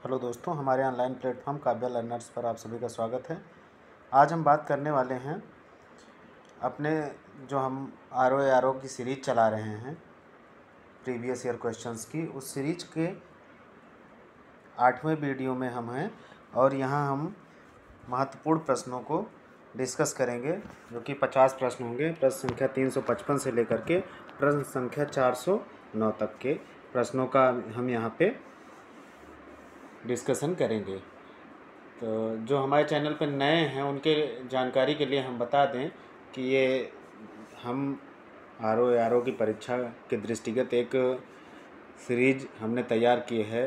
Hello दोस्तों, हमारे online platform Kavya learners पर आप सभी का स्वागत है। आज हम बात करने वाले हैं अपने जो हम आर ओ की सीरीज चला रहे हैं प्रीवियस ईयर क्वेश्चंस की, उस सीरीज के 8वें वीडियो में हम हैं और यहाँ हम महत्वपूर्ण प्रश्नों को डिस्कस करेंगे जो कि 50 प्रश्न होंगे। प्रश्न संख्या 355 से लेकर के प्रश्न संख्या 409 तक के प्रश्नों का हम यहाँ पे डिस्कशन करेंगे। तो जो हमारे चैनल पर नए हैं उनके जानकारी के लिए हम बता दें कि ये हम आर ओ की परीक्षा के दृष्टिगत एक सीरीज हमने तैयार की है।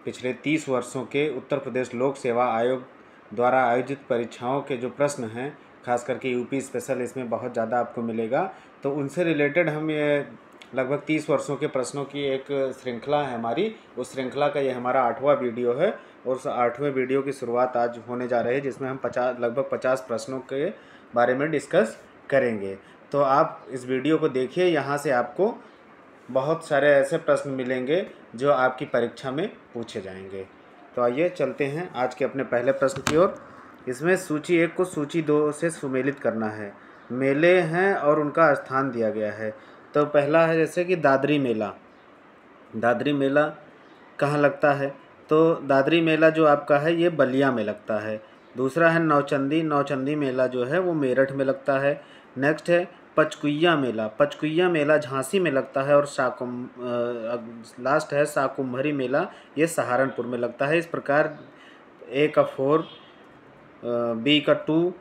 पिछले 30 वर्षों के उत्तर प्रदेश लोक सेवा आयोग द्वारा आयोजित परीक्षाओं के जो प्रश्न हैं, खास करके यूपी स्पेशल, इसमें बहुत ज़्यादा आपको मिलेगा। तो उनसे रिलेटेड हम ये लगभग 30 वर्षों के प्रश्नों की एक श्रृंखला है हमारी। उस श्रृंखला का ये हमारा 8वां वीडियो है और उस 8वें वीडियो की शुरुआत आज होने जा रही है, जिसमें हम लगभग 50 प्रश्नों के बारे में डिस्कस करेंगे। तो आप इस वीडियो को देखिए, यहाँ से आपको बहुत सारे ऐसे प्रश्न मिलेंगे जो आपकी परीक्षा में पूछे जाएंगे। तो आइए चलते हैं आज के अपने पहले प्रश्न की ओर। इसमें सूची 1 को सूची 2 से सुमेलित करना है। मेले हैं और उनका स्थान दिया गया है। तो पहला है जैसे कि दादरी मेला। दादरी मेला कहाँ लगता है? तो दादरी मेला जो आपका है ये बलिया में लगता है। दूसरा है नौचंदी। नौचंदी मेला जो है वो मेरठ में लगता है। नेक्स्ट है पचकुइया मेला। पचकुइया मेला झांसी में लगता है। और लास्ट है शाकुम्भरी मेला, ये सहारनपुर में लगता है। इस प्रकार ए का 4, बी का 2,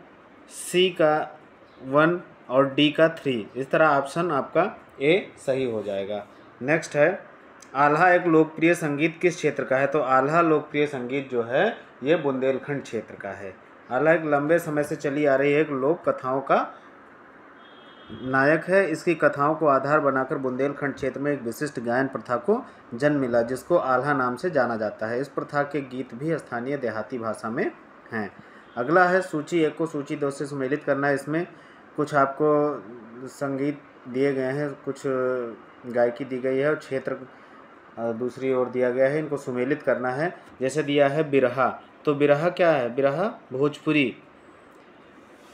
सी का 1 और डी का 3, इस तरह ऑप्शन आपका ए सही हो जाएगा। नेक्स्ट है आल्हा एक लोकप्रिय संगीत किस क्षेत्र का है? तो आल्हा लोकप्रिय संगीत जो है ये बुंदेलखंड क्षेत्र का है। आल्हा एक लंबे समय से चली आ रही एक लोक कथाओं का नायक है। इसकी कथाओं को आधार बनाकर बुंदेलखंड क्षेत्र में एक विशिष्ट गायन प्रथा को जन्म मिला, जिसको आल्हा नाम से जाना जाता है। इस प्रथा के गीत भी स्थानीय देहाती भाषा में हैं। अगला है सूची 1 को सूची 2 से सुमेलित करना है। इसमें कुछ आपको संगीत दिए गए हैं, कुछ गायकी दी गई है और क्षेत्र दूसरी ओर दिया गया है। इनको सुमेलित करना है। जैसे दिया है बिरहा, तो बिरहा क्या है? बिरहा भोजपुरी,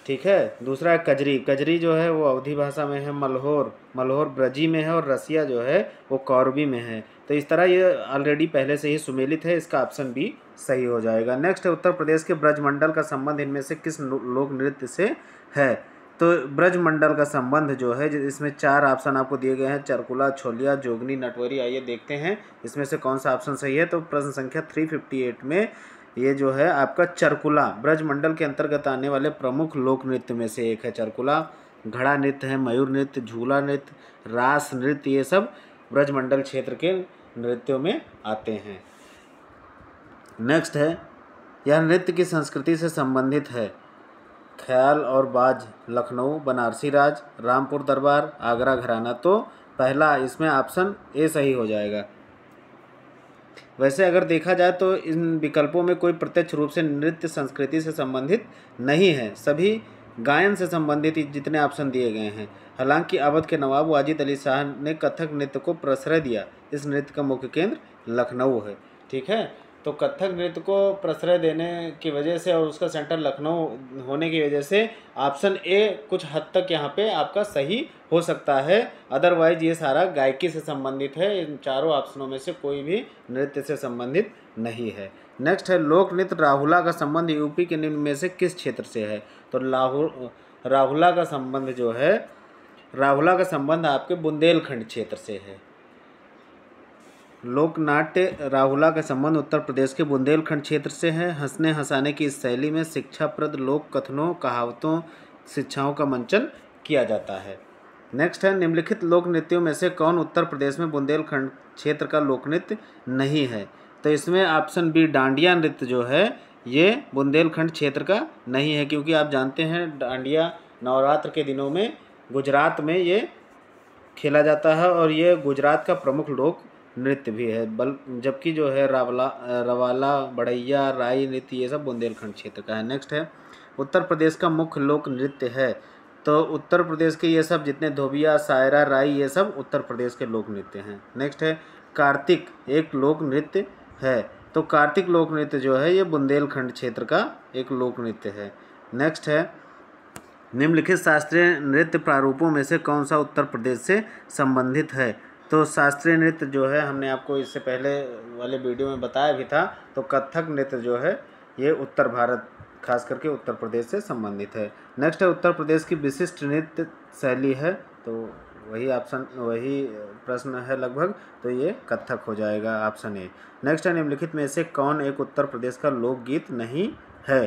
ठीक है। दूसरा है कजरी। कजरी जो है वो अवधी भाषा में है। मल्होर, मल्होर ब्रजी में है। और रसिया जो है वो कौरवी में है। तो इस तरह ये ऑलरेडी पहले से ही सुमेलित है, इसका ऑप्शन भी सही हो जाएगा। नेक्स्ट है उत्तर प्रदेश के ब्रजमंडल का संबंध इनमें से किस लोक नृत्य से है? तो ब्रजमंडल का संबंध जो है, इसमें 4 ऑप्शन आपको दिए गए हैं: चरकुला, छोलिया, जोगनी, नटवरी। आइए देखते हैं इसमें से कौन सा ऑप्शन सही है। तो प्रश्न संख्या 358 में ये जो है आपका चरकुला ब्रजमंडल के अंतर्गत आने वाले प्रमुख लोक नृत्य में से एक है। चरकुला घड़ा नृत्य है, मयूर नृत्य, झूला नृत्य, रास नृत्य, ये सब ब्रजमंडल क्षेत्र के नृत्यों में आते हैं। नेक्स्ट है यह नृत्य की संस्कृति से संबंधित है। ख्याल और बाज लखनऊ, बनारसी राज, रामपुर दरबार, आगरा घराना। तो पहला इसमें ऑप्शन ए सही हो जाएगा। वैसे अगर देखा जाए तो इन विकल्पों में कोई प्रत्यक्ष रूप से नृत्य संस्कृति से संबंधित नहीं है, सभी गायन से संबंधित जितने ऑप्शन दिए गए हैं। हालांकि अवध के नवाब वाजिद अली शाह ने कथक नृत्य को प्रश्रय दिया। इस नृत्य का मुख्य केंद्र लखनऊ है, ठीक है। तो कथक नृत्य को प्रश्रय देने की वजह से और उसका सेंटर लखनऊ होने की वजह से ऑप्शन ए कुछ हद तक यहाँ पे आपका सही हो सकता है। अदरवाइज ये सारा गायकी से संबंधित है। इन चारों ऑप्शनों में से कोई भी नृत्य से संबंधित नहीं है। नेक्स्ट है लोक नृत्य राहुला का संबंध यूपी के निम्न में से किस क्षेत्र से है? तो राहुला का संबंध जो है, राहुला का संबंध आपके बुंदेलखंड क्षेत्र से है। लोकनाट्य राहुला का संबंध उत्तर प्रदेश के बुंदेलखंड क्षेत्र से है। हंसने हंसाने की इस शैली में शिक्षाप्रद लोक कथनों, कहावतों, शिक्षाओं का मंचन किया जाता है। नेक्स्ट है निम्नलिखित लोक नृत्यों में से कौन उत्तर प्रदेश में बुंदेलखंड क्षेत्र का लोक नृत्य नहीं है? तो इसमें ऑप्शन बी डांडिया नृत्य जो है ये बुंदेलखंड क्षेत्र का नहीं है, क्योंकि आप जानते हैं डांडिया नवरात्र के दिनों में गुजरात में ये खेला जाता है और ये गुजरात का प्रमुख लोक नृत्य भी है। जबकि जो है रवाला, बढ़ैया, राई नृत्य, ये सब बुंदेलखंड क्षेत्र का है। नेक्स्ट है उत्तर प्रदेश का मुख्य लोक नृत्य है। तो उत्तर प्रदेश के ये सब जितने धोबिया, सायरा, राई, ये सब उत्तर प्रदेश के लोक नृत्य हैं। नेक्स्ट है कार्तिक एक लोक नृत्य है। तो कार्तिक लोक नृत्य जो है ये बुंदेलखंड क्षेत्र का एक लोक नृत्य है। नेक्स्ट है, निम्नलिखित शास्त्रीय नृत्य प्रारूपों में से कौन सा उत्तर प्रदेश से संबंधित है। तो शास्त्रीय नृत्य जो है हमने आपको इससे पहले वाले वीडियो में बताया भी था। तो कथक नृत्य जो है ये उत्तर भारत खास करके उत्तर प्रदेश से संबंधित है। नेक्स्ट है, उत्तर प्रदेश की विशिष्ट नृत्य शैली है। तो वही प्रश्न है लगभग, तो ये कथक हो जाएगा ऑप्शन ए। नेक्स्ट है, निम्नलिखित में से कौन एक उत्तर प्रदेश का लोकगीत नहीं है।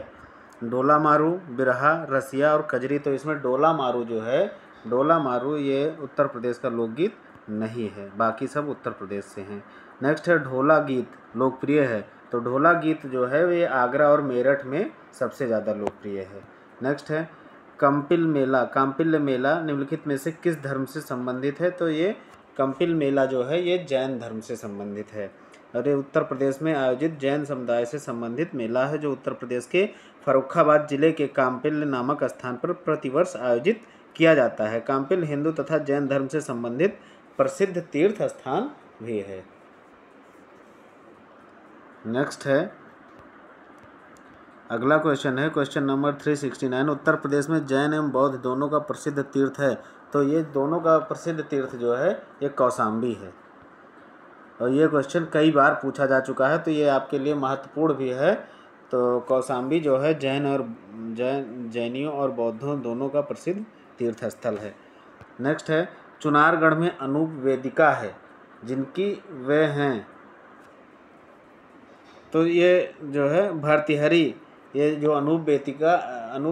डोला मारू, बिरहा, रसिया और कजरी। तो इसमें डोला मारू जो है, डोला मारू ये उत्तर प्रदेश का लोकगीत नहीं है, बाकी सब उत्तर प्रदेश से हैं। नेक्स्ट है, ढोला गीत लोकप्रिय है। तो ढोला गीत जो है ये आगरा और मेरठ में सबसे ज़्यादा लोकप्रिय है। नेक्स्ट है, काम्पिल मेला निम्नलिखित में से किस धर्म से संबंधित है। तो ये काम्पिल मेला जो है ये जैन धर्म से संबंधित है और ये उत्तर प्रदेश में आयोजित जैन समुदाय से संबंधित मेला है, जो उत्तर प्रदेश के फर्रुखाबाद जिले के काम्पिल नामक स्थान पर प्रतिवर्ष आयोजित किया जाता है। काम्पिल हिंदू तथा जैन धर्म से संबंधित प्रसिद्ध तीर्थ स्थान भी है। नेक्स्ट है, अगला क्वेश्चन है क्वेश्चन नंबर 369। उत्तर प्रदेश में जैन एवं बौद्ध दोनों का प्रसिद्ध तीर्थ है। तो ये दोनों का प्रसिद्ध तीर्थ जो है ये कौशाम्बी है और ये क्वेश्चन कई बार पूछा जा चुका है, तो ये आपके लिए महत्वपूर्ण भी है। तो कौशाम्बी जो है जैनियों और बौद्धों दोनों का प्रसिद्ध तीर्थ स्थल है। नेक्स्ट है, चुनारगढ़ में अनूप वेदिका है जिनकी वे हैं। तो ये जो है भर्तृहरि, ये जो अनूप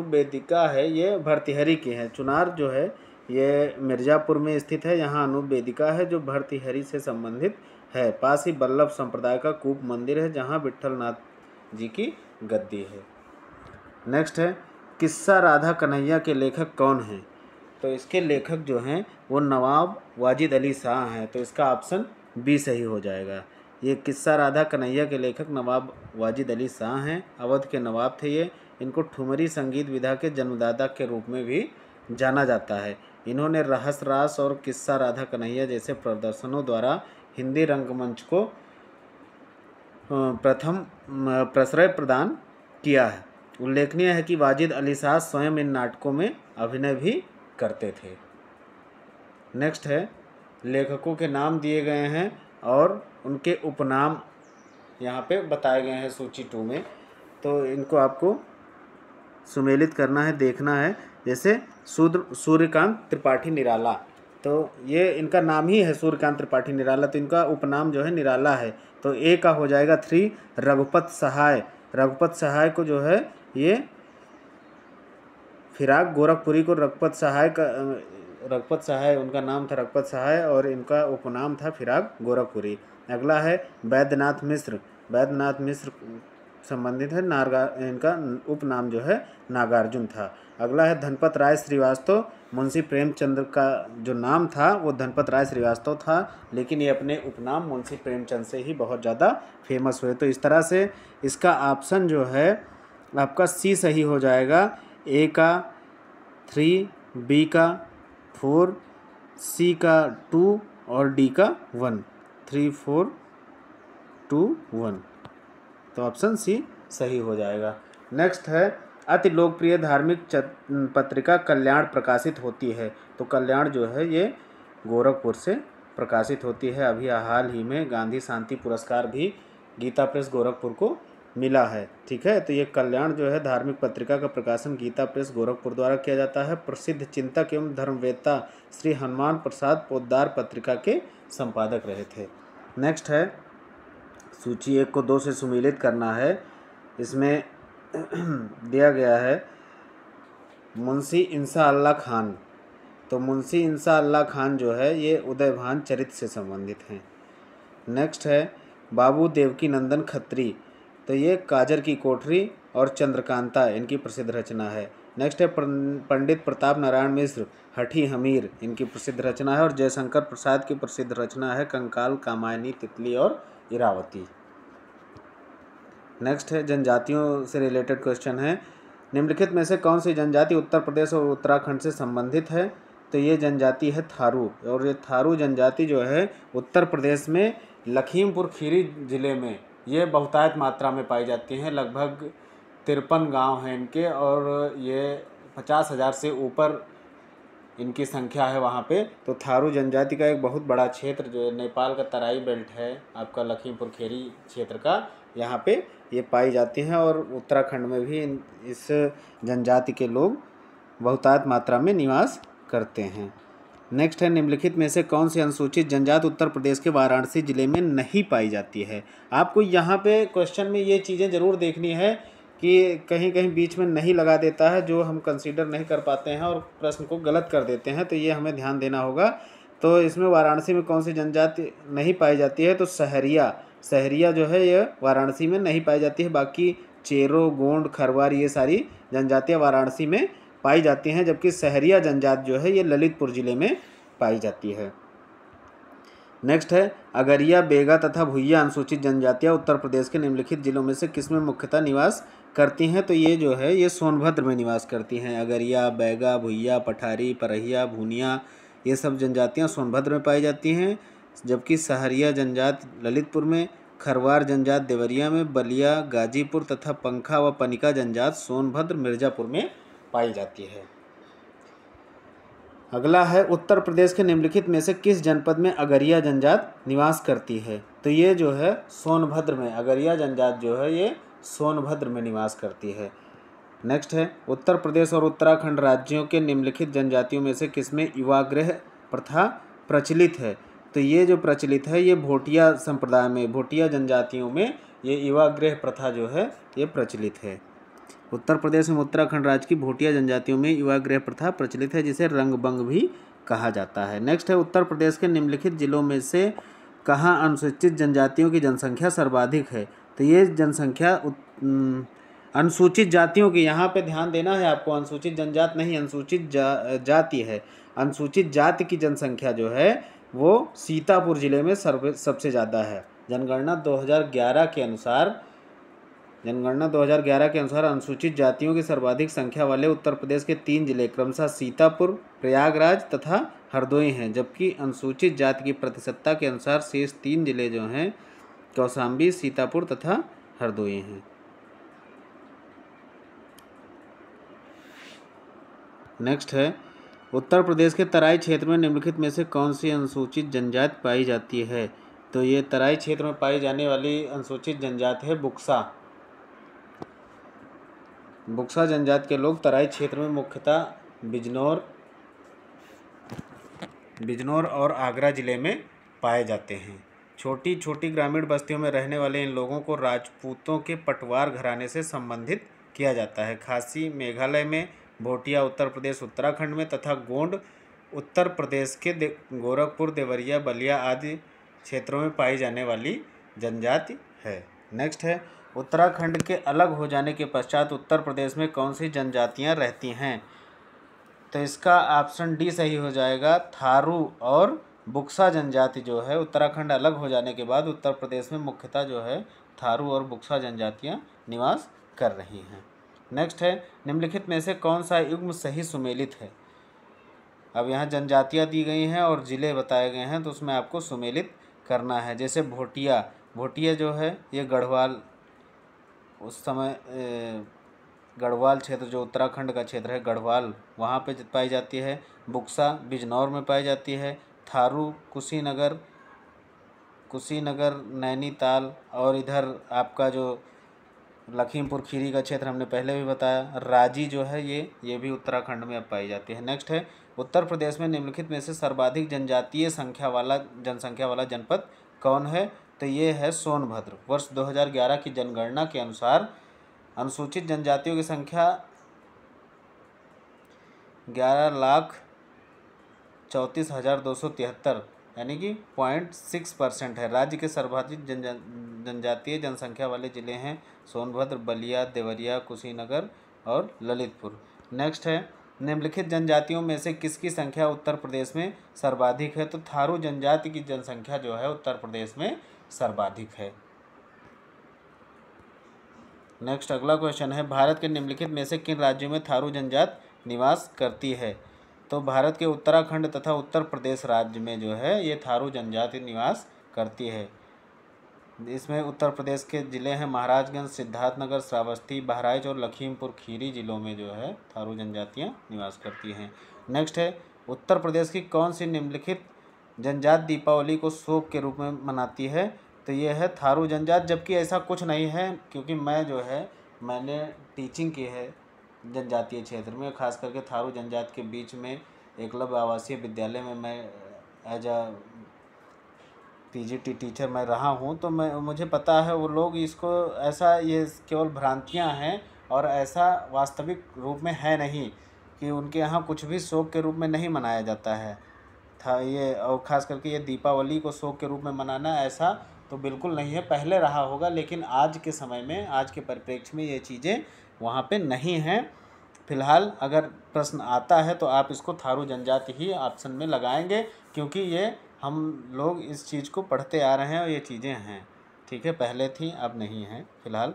वेदिका है ये भर्तृहरि की है। चुनार जो है ये मिर्ज़ापुर में स्थित है, यहाँ अनूप वेदिका है जो भर्तृहरि से संबंधित है। पास ही बल्लभ संप्रदाय का कूप मंदिर है जहाँ विट्ठलनाथ जी की गद्दी है। नेक्स्ट है, किस्सा राधा कन्हैया के लेखक कौन हैं। तो इसके लेखक जो हैं वो नवाब वाजिद अली शाह हैं। तो इसका ऑप्शन बी सही हो जाएगा। ये किस्सा राधा कन्हैया के लेखक नवाब वाजिद अली शाह हैं। अवध के नवाब थे ये। इनको ठुमरी संगीत विधा के जन्मदाता के रूप में भी जाना जाता है। इन्होंने रहस रास और किस्सा राधा कन्हैया जैसे प्रदर्शनों द्वारा हिंदी रंगमंच को प्रथम प्रश्रय प्रदान किया है। उल्लेखनीय है कि वाजिद अली शाह स्वयं इन नाटकों में अभिनय भी करते थे। नेक्स्ट है, लेखकों के नाम दिए गए हैं और उनके उपनाम यहाँ पे बताए गए हैं सूची 2 में। तो इनको आपको सुमेलित करना है, देखना है। जैसे सूर्यकांत त्रिपाठी निराला, तो ये इनका नाम ही है सूर्यकांत त्रिपाठी निराला, तो इनका उपनाम जो है निराला है। तो ए का हो जाएगा 3 रघुपत सहाय। रघुपत सहाय को जो है ये फिराक गोरखपुरी को रघुपत सहाय उनका नाम था रघुपत सहाय और इनका उपनाम था फिराक गोरखपुरी। अगला है वैद्यनाथ मिश्र। वैद्यनाथ मिश्र संबंधित है, इनका उपनाम जो है नागार्जुन था। अगला है धनपत राय श्रीवास्तव। मुंशी प्रेमचंद का जो नाम था वो धनपत राय श्रीवास्तव था, लेकिन ये अपने उपनाम मुंशी प्रेमचंद से ही बहुत ज़्यादा फेमस हुए। तो इस तरह से इसका ऑप्शन जो है आपका सी सही हो जाएगा। ए का 3, बी का 4, सी का 2 और डी का 1। 3, 4, 2, 1। तो ऑप्शन सी सही हो जाएगा। नेक्स्ट है, अति लोकप्रिय धार्मिक पत्रिका कल्याण प्रकाशित होती है। तो कल्याण जो है ये गोरखपुर से प्रकाशित होती है। अभी हाल ही में गांधी शांति पुरस्कार भी गीता प्रेस गोरखपुर को मिला है। ठीक है, तो ये कल्याण जो है धार्मिक पत्रिका का प्रकाशन गीता प्रेस गोरखपुर द्वारा किया जाता है। प्रसिद्ध चिंतक एवं धर्मवेत्ता श्री हनुमान प्रसाद पोद्दार पत्रिका के संपादक रहे थे। नेक्स्ट है, सूची 1 को 2 से सुमेलित करना है। इसमें दिया गया है मुंशी इंसा अल्लाह खान। तो मुंशी इंसा अल्लाह खान जो है ये उदयभान चरित्र से संबंधित हैं। नेक्स्ट है, बाबू देवकी नंदन खत्री। तो ये काजर की कोठरी और चंद्रकांता इनकी प्रसिद्ध रचना है। नेक्स्ट है, पंडित प्रताप नारायण मिश्र हठी हमीर इनकी प्रसिद्ध रचना है। और जयशंकर प्रसाद की प्रसिद्ध रचना है कंकाल, कामायनी, तितली और इरावती। नेक्स्ट है, जनजातियों से रिलेटेड क्वेश्चन है। निम्नलिखित में से कौन सी जनजाति उत्तर प्रदेश और उत्तराखंड से संबंधित है। तो ये जनजाति है थारू। और ये थारू जनजाति जो है उत्तर प्रदेश में लखीमपुर खीरी जिले में ये बहुतायत मात्रा में पाई जाती हैं। लगभग 53 गांव हैं इनके और ये 50,000 से ऊपर इनकी संख्या है वहाँ पे। तो थारू जनजाति का एक बहुत बड़ा क्षेत्र जो है नेपाल का तराई बेल्ट है आपका लखीमपुर खेरी क्षेत्र का, यहाँ पे ये पाई जाती हैं और उत्तराखंड में भी इस जनजाति के लोग बहुतायत मात्रा में निवास करते हैं। नेक्स्ट है, निम्नलिखित में से कौन सी अनुसूचित जनजाति उत्तर प्रदेश के वाराणसी जिले में नहीं पाई जाती है। आपको यहाँ पे क्वेश्चन में ये चीज़ें ज़रूर देखनी है कि कहीं कहीं बीच में नहीं लगा देता है, जो हम कंसीडर नहीं कर पाते हैं और प्रश्न को गलत कर देते हैं, तो ये हमें ध्यान देना होगा। तो इसमें वाराणसी में कौन सी जनजाति नहीं पाई जाती है, तो सहरिया जो है ये वाराणसी में नहीं पाई जाती है। बाकी चेरो, गोंड, खरवार ये सारी जनजातियाँ वाराणसी में पाई जाती हैं, जबकि सहरिया जनजाति जो है ये ललितपुर ज़िले में पाई जाती है। नेक्स्ट है, अगरिया, बेगा तथा भुइया अनुसूचित जनजातियाँ उत्तर प्रदेश के निम्नलिखित जिलों में से किसमें मुख्यतः निवास करती हैं, तो ये जो है ये सोनभद्र में निवास करती हैं। अगरिया, बैगा, भुइया, पठारी, परहिया, भूनिया ये सब जनजातियाँ सोनभद्र में पाई जाती हैं, जबकि सहरिया जनजाति ललितपुर में, खरवार जनजाति देवरिया में, बलिया, गाजीपुर तथा पंखा व पनिका जनजाति सोनभद्र, मिर्ज़ापुर में पाई जाती है। अगला है, उत्तर प्रदेश के निम्नलिखित में से किस जनपद में अगरिया जनजाति निवास करती है, तो ये जो है सोनभद्र में, अगरिया जनजाति जो है ये सोनभद्र में निवास करती है। नेक्स्ट है, उत्तर प्रदेश और उत्तराखंड राज्यों के निम्नलिखित जनजातियों में से किसमें युवागृह प्रथा प्रचलित है, तो ये जो प्रचलित है ये भोटिया संप्रदाय में, भोटिया जनजातियों में ये युवागृह प्रथा जो है ये प्रचलित है। उत्तर प्रदेश में उत्तराखंड राज्य की भोटिया जनजातियों में युवागृह प्रथा प्रचलित है, जिसे रंगबंग भी कहा जाता है। नेक्स्ट है, उत्तर प्रदेश के निम्नलिखित जिलों में से कहाँ अनुसूचित जनजातियों की जनसंख्या सर्वाधिक है, तो ये जनसंख्या अनुसूचित जातियों की, यहाँ पे ध्यान देना है आपको, अनुसूचित जनजाति नहीं, अनुसूचित जाति है। अनुसूचित जाति की जनसंख्या जो है वो सीतापुर जिले में सबसे ज़्यादा है। जनगणना 2011 के अनुसार अनुसूचित जातियों की सर्वाधिक संख्या वाले उत्तर प्रदेश के 3 जिले क्रमशः सीतापुर, प्रयागराज तथा हरदोई हैं, जबकि अनुसूचित जाति की प्रतिशतता के अनुसार शेष 3 जिले जो हैं कौशाम्बी, सीतापुर तथा हरदोई हैं। नेक्स्ट है, उत्तर प्रदेश के तराई क्षेत्र में निम्नलिखित में से कौन सी अनुसूचित जनजाति पाई जाती है, तो ये तराई क्षेत्र में पाई जाने वाली अनुसूचित जनजाति है बुक्सा। बुक्सा जनजाति के लोग तराई क्षेत्र में मुख्यतः बिजनौर और आगरा जिले में पाए जाते हैं। छोटी छोटी ग्रामीण बस्तियों में रहने वाले इन लोगों को राजपूतों के पटवार घराने से संबंधित किया जाता है। खासी मेघालय में, भोटिया उत्तर प्रदेश उत्तराखंड में तथा गोंड उत्तर प्रदेश के गोरखपुर, देवरिया, बलिया आदि क्षेत्रों में पाई जाने वाली जनजाति है। नेक्स्ट है, उत्तराखंड के अलग हो जाने के पश्चात उत्तर प्रदेश में कौन सी जनजातियां रहती हैं, तो इसका ऑप्शन डी सही हो जाएगा। थारू और बुक्सा जनजाति जो है उत्तराखंड अलग हो जाने के बाद उत्तर प्रदेश में मुख्यतः जो है थारू और बुक्सा जनजातियां निवास कर रही हैं। नेक्स्ट है, निम्नलिखित में से कौन सा युग्म सही सुमेलित है। अब यहाँ जनजातियाँ दी गई हैं और ज़िले बताए गए हैं, तो उसमें आपको सुमेलित करना है। जैसे भोटिया जो है ये गढ़वाल, उस समय गढ़वाल क्षेत्र जो उत्तराखंड का क्षेत्र है गढ़वाल, वहाँ पे पाई जाती है। बुक्सा बिजनौर में पाई जाती है। थारू कुशीनगर नैनीताल, और इधर आपका जो लखीमपुर खीरी का क्षेत्र हमने पहले भी बताया। राजी जो है ये भी उत्तराखंड में अब पाई जाती है। नेक्स्ट है, उत्तर प्रदेश में निम्नलिखित में से सर्वाधिक जनजातीय जनसंख्या वाला जनपद कौन है, तो ये है सोनभद्र। वर्ष 2011 की जनगणना के अनुसार अनुसूचित जनजातियों की संख्या 11,34,273 यानी कि 0.6% है। राज्य के सर्वाधिक जनजातीय जनसंख्या वाले जिले हैं सोनभद्र, बलिया, देवरिया, कुशीनगर और ललितपुर। नेक्स्ट है, निम्नलिखित जनजातियों में से किसकी संख्या उत्तर प्रदेश में सर्वाधिक है, तो थारू जनजाति की जनसंख्या जो है उत्तर प्रदेश में सर्वाधिक है। नेक्स्ट अगला क्वेश्चन है, भारत के निम्नलिखित में से किन राज्यों में थारू जनजाति निवास करती है, तो भारत के उत्तराखंड तथा उत्तर प्रदेश राज्य में जो है ये थारू जनजाति निवास करती है। इसमें उत्तर प्रदेश के ज़िले हैं महाराजगंज, सिद्धार्थनगर, श्रावस्ती, बहराइच और लखीमपुर खीरी ज़िलों में जो है थारू जनजातियाँ निवास करती हैं। नेक्स्ट है, उत्तर प्रदेश की कौन सी निम्नलिखित जनजात दीपावली को शोक के रूप में मनाती है? तो ये है थारू जनजात, जबकि ऐसा कुछ नहीं है, क्योंकि मैंने टीचिंग की है जनजातीय क्षेत्र में, खास करके थारू जनजात के बीच में एकलव्य आवासीय विद्यालय में मैं एज अ पीजीटी टीचर मैं रहा हूँ। तो मुझे पता है वो लोग इसको ऐसा, ये केवल भ्रांतियाँ हैं और ऐसा वास्तविक रूप में है नहीं कि उनके यहाँ कुछ भी शोक के रूप में नहीं मनाया जाता है था ये। और ख़ास करके ये दीपावली को शोक के रूप में मनाना ऐसा तो बिल्कुल नहीं है, पहले रहा होगा, लेकिन आज के समय में, आज के परिप्रेक्ष्य में ये चीज़ें वहाँ पे नहीं हैं। फिलहाल अगर प्रश्न आता है तो आप इसको थारू जनजाति ही ऑप्शन में लगाएंगे, क्योंकि ये हम लोग इस चीज़ को पढ़ते आ रहे हैं और ये चीज़ें हैं। ठीक है, पहले थी अब नहीं हैं फिलहाल।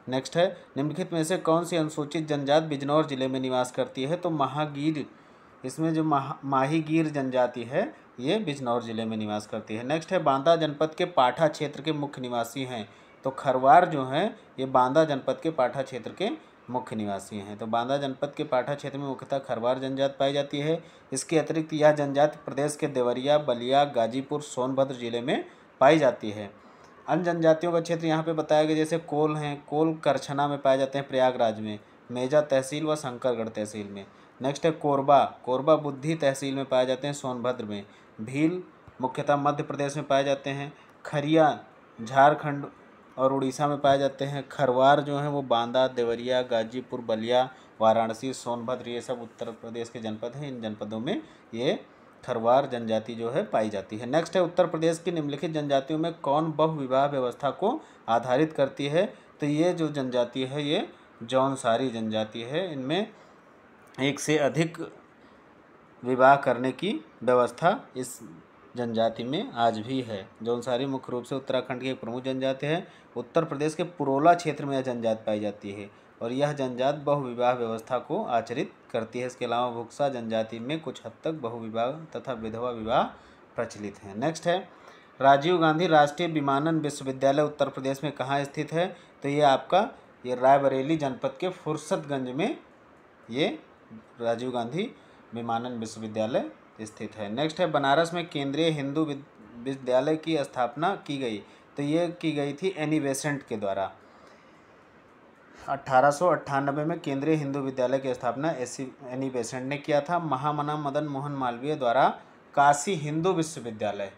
नेक्स्ट है, निम्नलिखित में से कौन सी अनुसूचित जनजात बिजनौर जिले में निवास करती है? तो महागीर, इसमें जो माहीगीर जनजाति है ये बिजनौर जिले में निवास करती है। नेक्स्ट है, बांदा जनपद के पाठा क्षेत्र के मुख्य निवासी हैं। तो खरवार जो हैं ये बांदा जनपद के पाठा क्षेत्र के मुख्य निवासी हैं। तो बांदा जनपद के पाठा क्षेत्र में मुख्यतः खरवार जनजात पाई जाती है। इसके अतिरिक्त यह जनजाति प्रदेश के देवरिया, बलिया, गाजीपुर, सोनभद्र जिले में पाई जाती है। अन्य जनजातियों का क्षेत्र यहाँ पे बताया गया, जैसे कोल हैं, कोल करछना में पाए जाते हैं प्रयागराज में, मेजा तहसील व शंकरगढ़ तहसील में। नेक्स्ट है कोरबा, कोरबा बुद्धि तहसील में पाए जाते हैं सोनभद्र में। भील मुख्यतः मध्य प्रदेश में पाए जाते हैं। खरिया झारखंड और उड़ीसा में पाए जाते हैं। खरवार जो हैं वो बांदा, देवरिया, गाजीपुर, बलिया, वाराणसी, सोनभद्र, ये सब उत्तर प्रदेश के जनपद हैं। इन जनपदों में ये खरवार जनजाति जो है पाई जाती है। नेक्स्ट है, उत्तर प्रदेश की निम्नलिखित जनजातियों में कौन बहुविवाह व्यवस्था को आधारित करती है? तो ये जो जनजाति है ये जौनसारी जनजाति है। इनमें एक से अधिक विवाह करने की व्यवस्था इस जनजाति में आज भी है। जौनसारी मुख्य रूप से उत्तराखंड की एक प्रमुख जनजाति है। उत्तर प्रदेश के पुरोला क्षेत्र में यह जनजाति पाई जाती है और यह जनजात बहुविवाह व्यवस्था को आचरित करती है। इसके अलावा भुक्सा जनजाति में कुछ हद तक बहुविवाह तथा विधवा विवाह प्रचलित हैं। नेक्स्ट है, राजीव गांधी राष्ट्रीय विमानन विश्वविद्यालय उत्तर प्रदेश में कहाँ स्थित है? तो ये आपका ये रायबरेली जनपद के फुर्सतगंज में ये राजीव गांधी विमानन विश्वविद्यालय स्थित है। नेक्स्ट है, बनारस में केंद्रीय हिंदू विद्यालय की स्थापना की गई। तो ये की गई थी एनी बेसेंट के द्वारा। 1898 में केंद्रीय हिंदू विद्यालय की स्थापना एनी बेसेंट ने किया था। महामना मदन मोहन मालवीय द्वारा काशी हिंदू विश्वविद्यालय,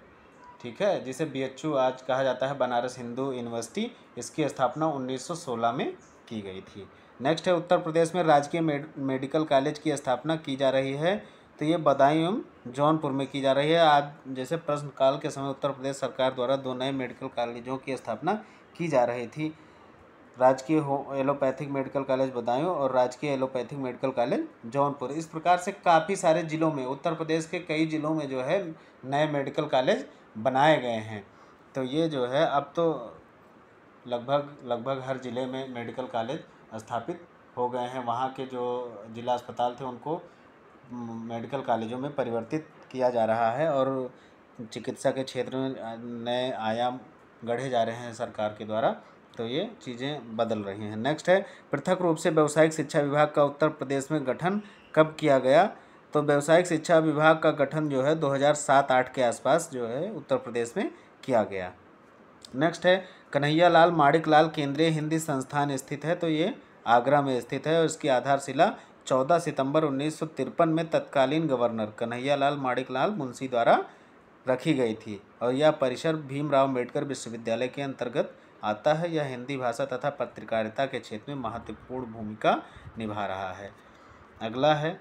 ठीक है, जिसे BHU आज कहा जाता है, बनारस हिंदू यूनिवर्सिटी, इसकी स्थापना 1916 में की गई थी। नेक्स्ट है, उत्तर प्रदेश में राजकीय मेडिकल कॉलेज की स्थापना की जा रही है। तो ये बदायूं जौनपुर में की जा रही है। आज जैसे प्रश्नकाल के समय उत्तर प्रदेश सरकार द्वारा 2 नए मेडिकल कॉलेजों की स्थापना की जा रही थी, राजकीय एलोपैथिक मेडिकल कॉलेज बदायूं और राजकीय एलोपैथिक मेडिकल कॉलेज जौनपुर। इस प्रकार से काफ़ी सारे ज़िलों में, उत्तर प्रदेश के कई ज़िलों में जो है नए मेडिकल कॉलेज बनाए गए हैं। तो ये जो है अब तो लगभग हर ज़िले में मेडिकल कॉलेज स्थापित हो गए हैं। वहाँ के जो जिला अस्पताल थे उनको मेडिकल कॉलेजों में परिवर्तित किया जा रहा है और चिकित्सा के क्षेत्र में नए आयाम गढ़े जा रहे हैं सरकार के द्वारा। तो ये चीज़ें बदल रही हैं। नेक्स्ट है, पृथक रूप से व्यावसायिक शिक्षा विभाग का उत्तर प्रदेश में गठन कब किया गया? तो व्यावसायिक शिक्षा विभाग का गठन जो है 2007-08 के आसपास जो है उत्तर प्रदेश में किया गया। नेक्स्ट है, कन्हैयालाल माणिकलाल केंद्रीय हिंदी संस्थान स्थित है। तो ये आगरा में स्थित है और इसकी आधारशिला 14 सितंबर 1953 में तत्कालीन गवर्नर कन्हैयालाल माणिकलाल मुंशी द्वारा रखी गई थी और यह परिसर भीमराव अम्बेडकर विश्वविद्यालय के अंतर्गत आता है। यह हिंदी भाषा तथा पत्रकारिता के क्षेत्र में महत्वपूर्ण भूमिका निभा रहा है। अगला है,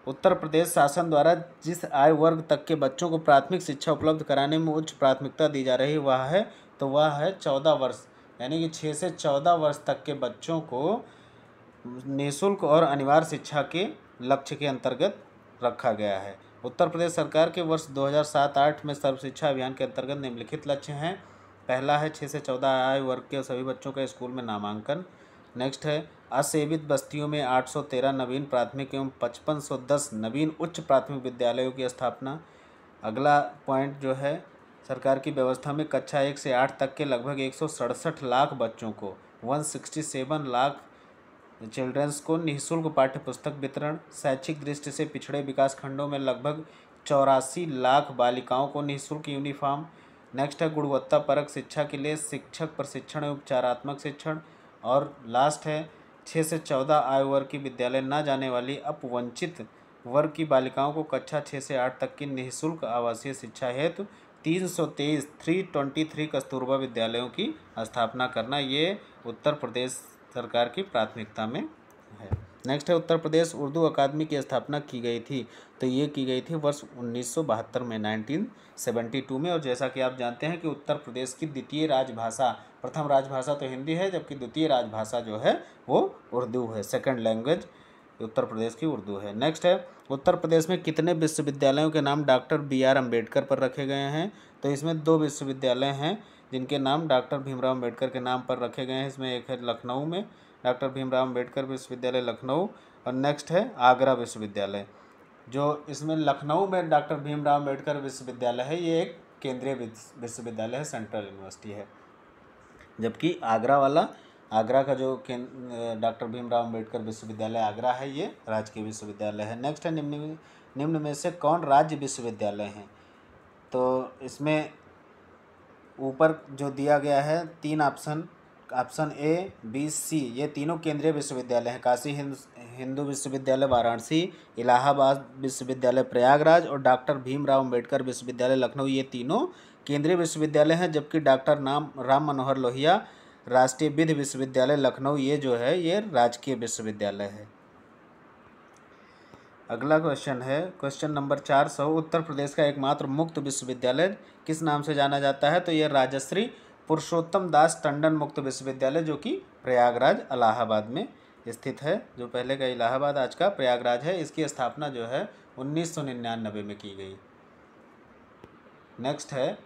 उत्तर प्रदेश शासन द्वारा जिस आयु वर्ग तक के बच्चों को प्राथमिक शिक्षा उपलब्ध कराने में उच्च प्राथमिकता दी जा रही है वह है 14 वर्ष, यानी कि 6 से 14 वर्ष तक के बच्चों को निःशुल्क और अनिवार्य शिक्षा के लक्ष्य के अंतर्गत रखा गया है। उत्तर प्रदेश सरकार के वर्ष 2007-08 में सर्व शिक्षा अभियान के अंतर्गत निम्नलिखित लक्ष्य हैं। पहला है 6 से 14 आयु वर्ग के सभी बच्चों का स्कूल में नामांकन। नेक्स्ट है, असेवित बस्तियों में 813 नवीन प्राथमिक एवं 5510 नवीन उच्च प्राथमिक विद्यालयों की स्थापना। अगला पॉइंट जो है, सरकार की व्यवस्था में कक्षा 1 से 8 तक के लगभग 167 लाख बच्चों को 167 लाख चिल्ड्रंस को निःशुल्क पाठ्य पुस्तक वितरण। शैक्षिक दृष्टि से पिछड़े विकास खंडों में लगभग 84 लाख बालिकाओं को निःशुल्क यूनिफॉर्म। नेक्स्ट है गुणवत्ता परक शिक्षा के लिए शिक्षक प्रशिक्षण एवं उपचारात्मक शिक्षण। और लास्ट है 6 से 14 आयु वर्ग की विद्यालय न जाने वाली अपवंचित वर्ग की बालिकाओं को कक्षा 6 से 8 तक की निःशुल्क आवासीय शिक्षा हेतु 323 कस्तूरबा विद्यालयों की स्थापना करना, ये उत्तर प्रदेश सरकार की प्राथमिकता में है। नेक्स्ट है उत्तर प्रदेश उर्दू अकादमी की स्थापना की गई थी, तो ये की गई थी वर्ष 1972 में 1972 में। और जैसा कि आप जानते हैं कि उत्तर प्रदेश की द्वितीय राजभाषा, प्रथम राजभाषा तो हिंदी है, जबकि द्वितीय राजभाषा जो है वो उर्दू है। सेकंड लैंग्वेज उत्तर प्रदेश की उर्दू है। नेक्स्ट है उत्तर प्रदेश में कितने विश्वविद्यालयों के नाम डॉक्टर BR अम्बेडकर पर रखे गए हैं, तो इसमें 2 विश्वविद्यालय हैं जिनके नाम डॉक्टर भीमराव अम्बेडकर के नाम पर रखे गए हैं। इसमें एक है लखनऊ में डॉक्टर भीमराव अम्बेडकर विश्वविद्यालय लखनऊ, और नेक्स्ट है आगरा विश्वविद्यालय। जो इसमें लखनऊ में डॉक्टर भीमराव अम्बेडकर विश्वविद्यालय है, ये एक केंद्रीय विश्वविद्यालय है, सेंट्रल यूनिवर्सिटी है। जबकि आगरा वाला, आगरा का जो डॉक्टर भीमराव अम्बेडकर विश्वविद्यालय आगरा है, ये राजकीय विश्वविद्यालय है। नेक्स्ट है निम्न में से कौन राज्य विश्वविद्यालय हैं, तो इसमें ऊपर जो दिया गया है 3 ऑप्शन A, B, C, ये तीनों केंद्रीय विश्वविद्यालय हैं। काशी हिंदू विश्वविद्यालय वाराणसी, इलाहाबाद विश्वविद्यालय प्रयागराज और डॉक्टर भीमराव अम्बेडकर विश्वविद्यालय लखनऊ, ये तीनों केंद्रीय विश्वविद्यालय हैं। जबकि डॉक्टर राम मनोहर लोहिया राष्ट्रीय विधि विश्वविद्यालय लखनऊ, ये जो है ये राजकीय विश्वविद्यालय है। अगला क्वेश्चन है क्वेश्चन नंबर 400। उत्तर प्रदेश का एकमात्र मुक्त विश्वविद्यालय किस नाम से जाना जाता है, तो ये राजश्री पुरुषोत्तम दास टंडन मुक्त विश्वविद्यालय, जो कि प्रयागराज इलाहाबाद में स्थित है। जो पहले का इलाहाबाद आज का प्रयागराज है। इसकी स्थापना जो है 1999 में की गई। नेक्स्ट है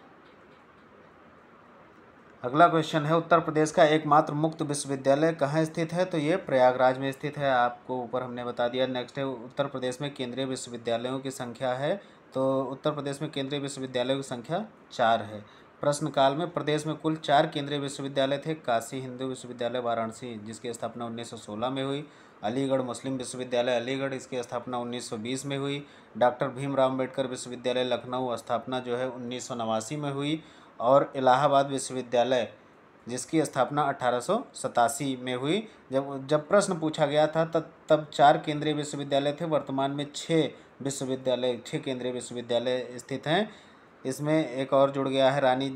अगला क्वेश्चन है उत्तर प्रदेश का एकमात्र मुक्त विश्वविद्यालय कहाँ स्थित है, तो ये प्रयागराज में स्थित है, आपको ऊपर हमने बता दिया। नेक्स्ट है उत्तर प्रदेश में केंद्रीय विश्वविद्यालयों की संख्या है, तो उत्तर प्रदेश में केंद्रीय विश्वविद्यालयों की संख्या 4 है। प्रश्न काल में प्रदेश में कुल 4 केंद्रीय विश्वविद्यालय थे। काशी हिंदू विश्वविद्यालय वाराणसी, जिसकी स्थापना 1916 में हुई। अलीगढ़ मुस्लिम विश्वविद्यालय अलीगढ़, इसकी स्थापना 1920 में हुई। डॉक्टर भीमराव अम्बेडकर विश्वविद्यालय लखनऊ, स्थापना जो है 1989 में हुई। और इलाहाबाद विश्वविद्यालय, जिसकी स्थापना 1887 में हुई। जब प्रश्न पूछा गया था तब 4 केंद्रीय विश्वविद्यालय थे। वर्तमान में 6 केंद्रीय विश्वविद्यालय स्थित हैं। इसमें एक और जुड़ गया है रानी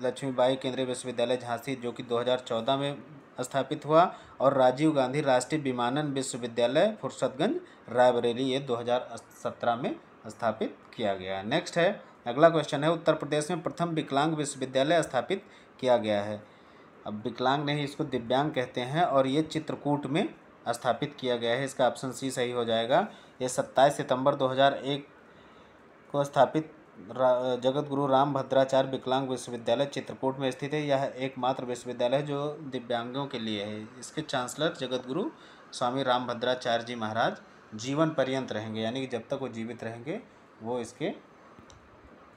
लक्ष्मीबाई केंद्रीय विश्वविद्यालय झांसी, जो कि 2014 में स्थापित हुआ। और राजीव गांधी राष्ट्रीय विमानन विश्वविद्यालय फुर्सतगंज रायबरेली, ये 2017 में स्थापित किया गया। नेक्स्ट है अगला क्वेश्चन है उत्तर प्रदेश में प्रथम विकलांग विश्वविद्यालय स्थापित किया गया है। अब विकलांग नहीं, इसको दिव्यांग कहते हैं, और ये चित्रकूट में स्थापित किया गया है। इसका ऑप्शन C सही हो जाएगा। ये 27 सितंबर 2001 को स्थापित जगत गुरु राम भद्राचार्य विकलांग विश्वविद्यालय चित्रकूट में स्थित है। यह एकमात्र विश्वविद्यालय है जो दिव्यांगों के लिए है। इसके चांसलर जगत गुरु स्वामी राम भद्राचार्य जी महाराज जीवन पर्यंत रहेंगे, यानी कि जब तक वो जीवित रहेंगे वो इसके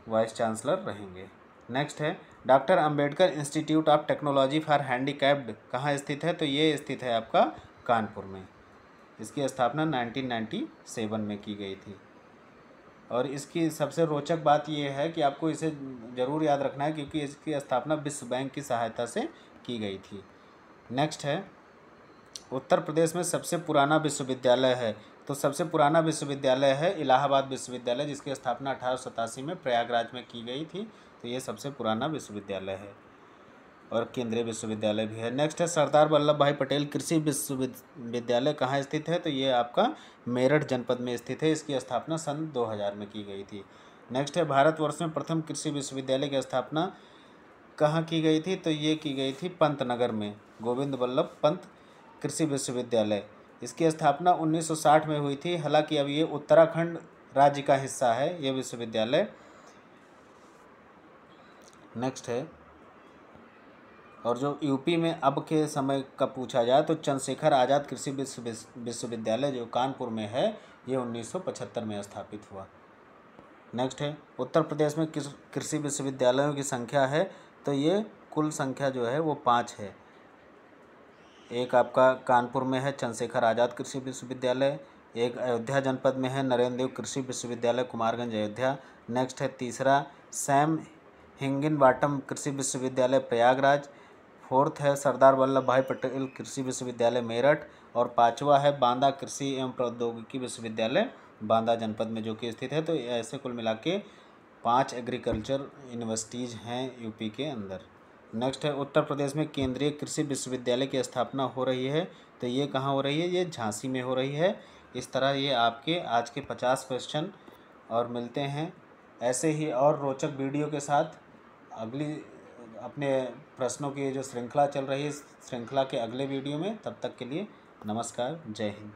वाइस चांसलर रहेंगे। नेक्स्ट है doctor Ambedkar institute of technology for handicapped कहाँ स्थित है, तो ये स्थित है आपका कानपुर में। इसकी स्थापना 1997 में की गई थी। और इसकी सबसे रोचक बात यह है कि आपको इसे ज़रूर याद रखना है, क्योंकि इसकी स्थापना विश्व बैंक की सहायता से की गई थी। नेक्स्ट है उत्तर प्रदेश में सबसे पुराना विश्वविद्यालय है, तो सबसे पुराना विश्वविद्यालय है इलाहाबाद विश्वविद्यालय, जिसकी स्थापना 1887 में प्रयागराज में की गई थी। तो ये सबसे पुराना विश्वविद्यालय है और केंद्रीय विश्वविद्यालय भी है। नेक्स्ट है सरदार वल्लभ भाई पटेल कृषि विश्वविद्यालय कहाँ स्थित है, तो ये आपका मेरठ जनपद में स्थित है। इसकी स्थापना सन 2000 में की गई थी। नेक्स्ट है भारतवर्ष में प्रथम कृषि विश्वविद्यालय की स्थापना कहाँ की गई थी, तो ये की गई थी पंतनगर में, गोविंद वल्लभ पंत कृषि विश्वविद्यालय। इसकी स्थापना 1960 में हुई थी। हालांकि अब ये उत्तराखंड राज्य का हिस्सा है ये विश्वविद्यालय। नेक्स्ट है और जो यूपी में अब के समय का पूछा जाए तो चंद्रशेखर आज़ाद कृषि विश्वविद्यालय जो कानपुर में है, ये 1975 में स्थापित हुआ। नेक्स्ट है उत्तर प्रदेश में किस कृषि विश्वविद्यालयों की संख्या है, तो ये कुल संख्या जो है वो 5 है। एक आपका कानपुर में है चंद्रशेखर आज़ाद कृषि विश्वविद्यालय, एक अयोध्या जनपद में है नरेंद्र देव कृषि विश्वविद्यालय कुमारगंज अयोध्या। नेक्स्ट है तीसरा सैम हिंगिनबॉटम कृषि विश्वविद्यालय प्रयागराज। फोर्थ है सरदार वल्लभ भाई पटेल कृषि विश्वविद्यालय मेरठ। और पांचवा है बांदा कृषि एवं प्रौद्योगिकी विश्वविद्यालय बांदा जनपद में जो कि स्थित है। तो ऐसे कुल मिला के 5 एग्रीकल्चर यूनिवर्सिटीज़ हैं यूपी के अंदर। नेक्स्ट है उत्तर प्रदेश में केंद्रीय कृषि विश्वविद्यालय की स्थापना हो रही है, तो ये कहाँ हो रही है, ये झांसी में हो रही है। इस तरह ये आपके आज के 50 क्वेश्चन, और मिलते हैं ऐसे ही और रोचक वीडियो के साथ अगली अपने प्रश्नों की जो श्रृंखला चल रही है, इस श्रृंखला के अगले वीडियो में। तब तक के लिए नमस्कार, जय हिंद।